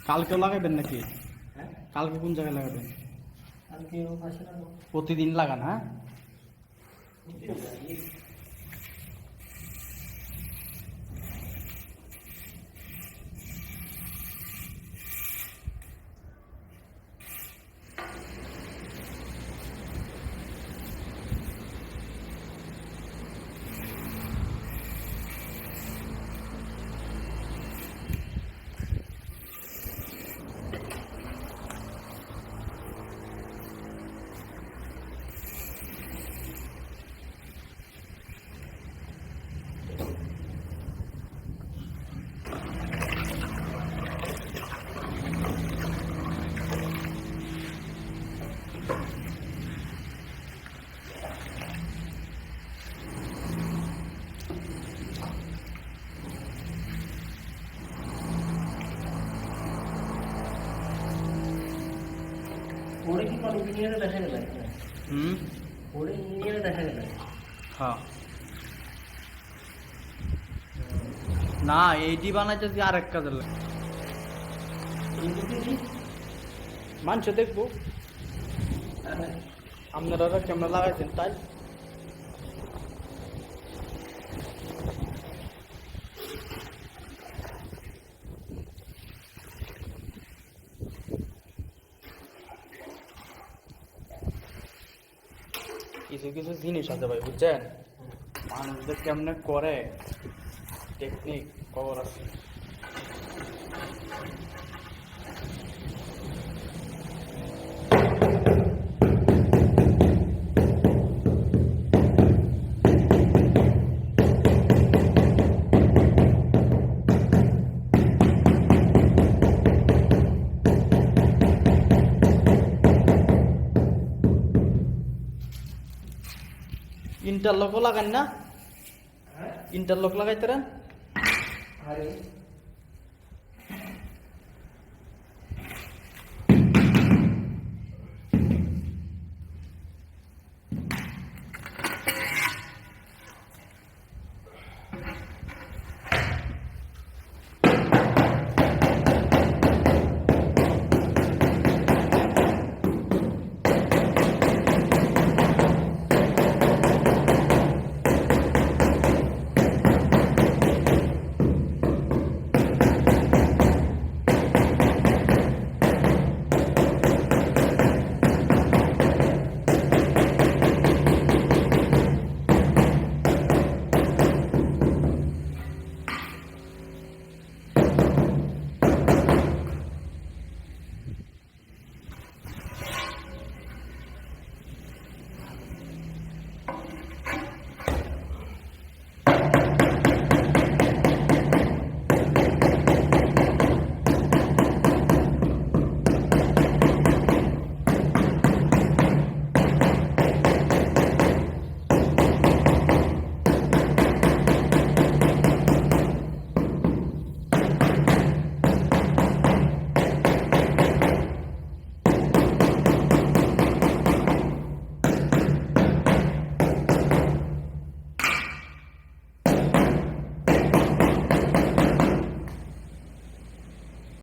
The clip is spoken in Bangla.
কালকেও লাগাবেন নাকি? কালকে কোন জায়গায় লাগাবেন? প্রতিদিন লাগান, হ্যাঁ? ওরে কি কোন ইঞ্জিনিয়ারে দেখা গেল? ওরে ইঞ্জিনিয়ারে দেখা গেল? হ্যাঁ। না, এইটি বানাইতেছি আরেক কাজে লাগে। মানুষ দেখবো আপনারা ক্যামেরা লাগাইছেন তাই। কিছু কিছু জিনিস আছে ভাই, বুঝছেন? মানুষদের কেমনে করে টেকনিক খবর আছে। ইন্টারলকও লাগান না? ইন্টারলক লাগাইতে